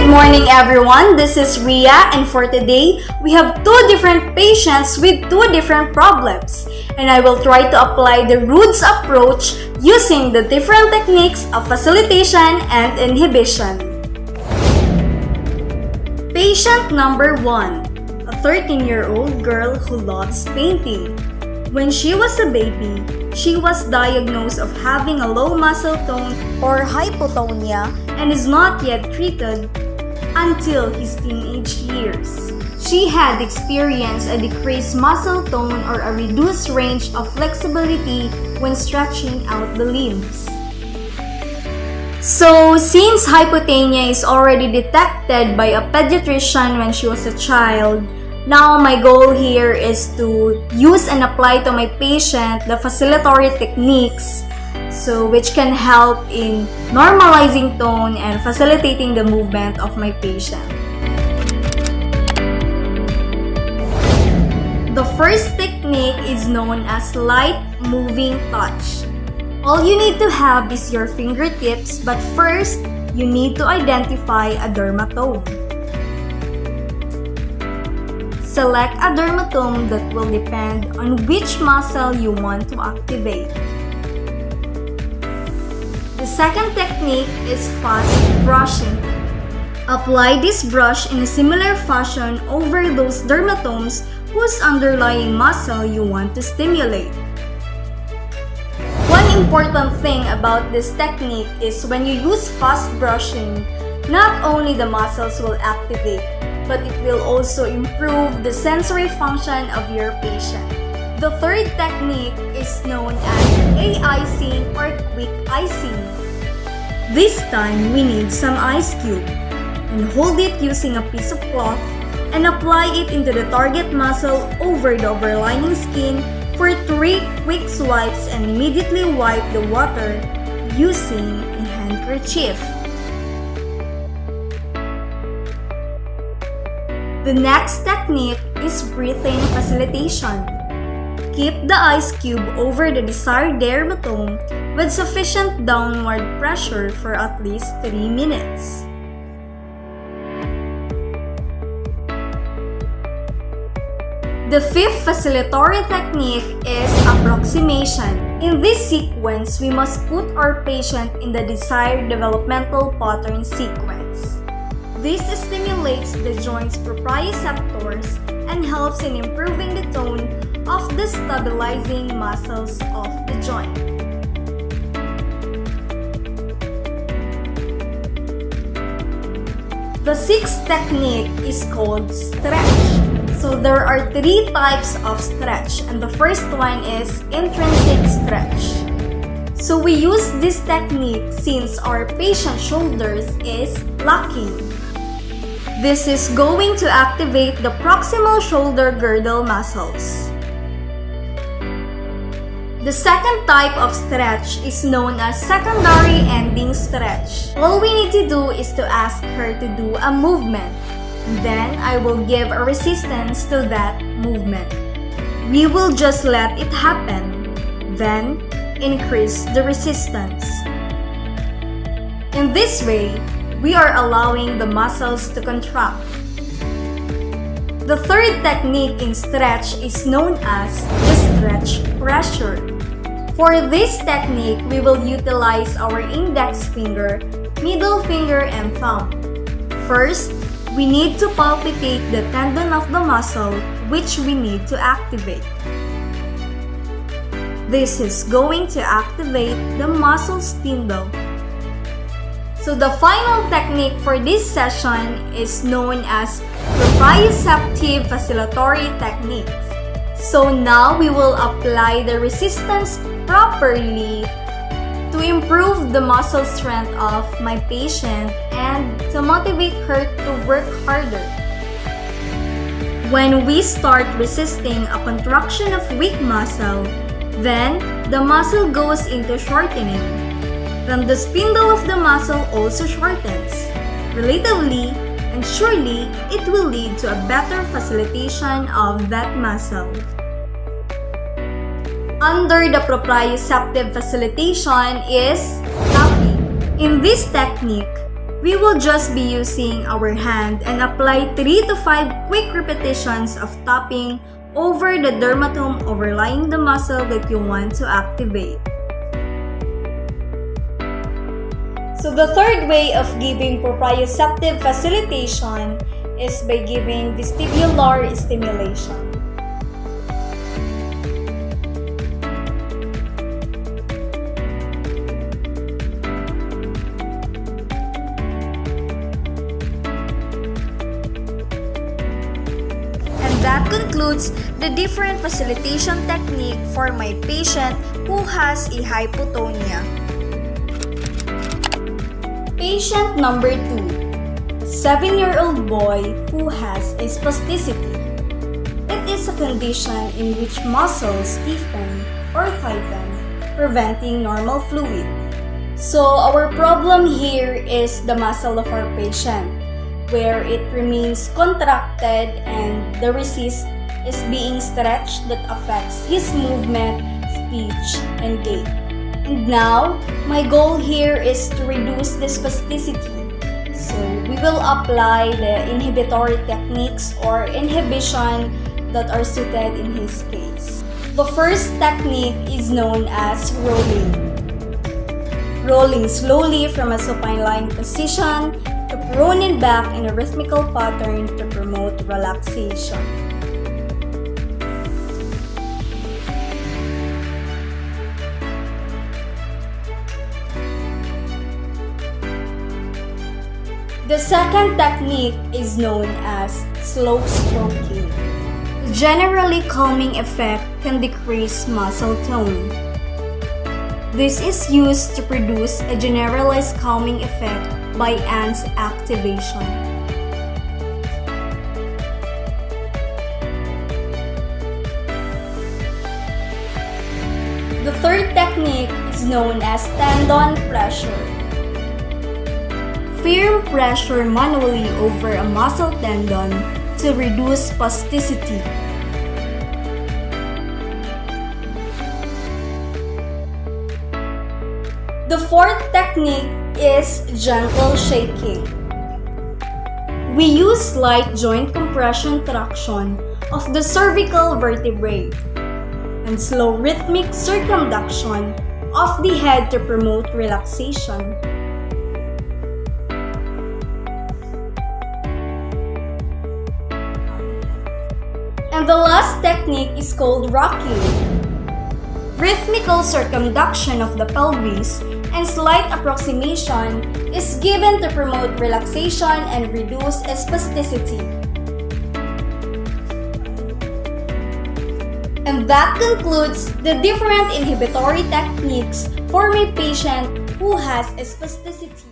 morning everyone, this is Ria, and for today, we have two different patients with two different problems, and I will try to apply the Rood's approach using the different techniques of facilitation and inhibition. Patient number 1, a 13-year-old girl who loves painting. When she was a baby, she was diagnosed of having a low muscle tone or hypotonia and is not yet treated until his teenage years. She had experienced a decreased muscle tone or a reduced range of flexibility when stretching out the limbs. So, since hypotonia is already detected by a pediatrician when she was a child, now my goal here is to use and apply to my patient the facilitatory techniques which can help in normalizing tone and facilitating the movement of my patient. The first technique is known as light moving touch. All you need to have is your fingertips, but first, you need to identify a dermatome. Select a dermatome that will depend on which muscle you want to activate. The second technique is fast brushing. Apply this brush in a similar fashion over those dermatomes whose underlying muscle you want to stimulate. One important thing about this technique is when you use fast brushing, not only the muscles will activate, but it will also improve the sensory function of your patient. The third technique is known as A-icing or quick icing. This time, we need some ice cube and hold it using a piece of cloth and apply it into the target muscle over the overlying skin for 3 quick swipes and immediately wipe the water using a handkerchief. The next technique is breathing facilitation. Keep the ice cube over the desired dermatome with sufficient downward pressure for at least 3 minutes. The fifth facilitatory technique is approximation. In this sequence, we must put our patient in the desired developmental pattern sequence. This stimulates the joint's proprioceptors and helps in improving the tone of the stabilizing muscles of the joint. The sixth technique is called stretch. So there are 3 types of stretch, and the first one is intrinsic stretch. So we use this technique since our patient's shoulders is locking. This is going to activate the proximal shoulder girdle muscles. The second type of stretch is known as secondary ending stretch. All we need to do is to ask her to do a movement. Then I will give a resistance to that movement. We will just let it happen. Then increase the resistance. In this way, we are allowing the muscles to contract. The third technique in stretch is known as the stretch pressure. For this technique, we will utilize our index finger, middle finger, and thumb. First, we need to palpitate the tendon of the muscle which we need to activate. This is going to activate the muscle spindle. So the final technique for this session is known as proprioceptive facilitatory techniques. So now we will apply the resistance properly to improve the muscle strength of my patient and to motivate her to work harder. When we start resisting a contraction of weak muscle, then the muscle goes into shortening. Then the spindle of the muscle also shortens. Relatively and surely, it will lead to a better facilitation of that muscle. Under the proprioceptive facilitation is tapping. In this technique, We will just be using our hand and apply 3 to 5 quick repetitions of tapping over the dermatome overlying the muscle that you want to activate. So the third way of giving proprioceptive facilitation is by giving vestibular stimulation. That concludes the different facilitation technique for my patient who has a hypotonia. Patient number 2, 7-year-old boy who has a spasticity. It is a condition in which muscles stiffen or tighten, preventing normal fluid. So our problem here is the muscle of our patient, where it remains contracted and the wrist is being stretched that affects his movement, speech, and gait. And now, my goal here is to reduce the spasticity. So, we will apply the inhibitory techniques or inhibition that are suited in his case. The first technique is known as rolling. Rolling slowly from a supine lying position to prone and back in a rhythmical pattern to promote relaxation. The second technique is known as slow stroking. The generally calming effect can decrease muscle tone. This is used to produce a generalized calming effect by ANS activation. The third technique is known as tendon pressure. Firm pressure manually over a muscle tendon to reduce spasticity. The fourth technique is gentle shaking. We use light joint compression traction of the cervical vertebrae and slow rhythmic circumduction of the head to promote relaxation. And the last technique is called rocking. Rhythmical circumduction of the pelvis and slight approximation is given to promote relaxation and reduce spasticity. And that concludes the different inhibitory techniques for my patient who has spasticity.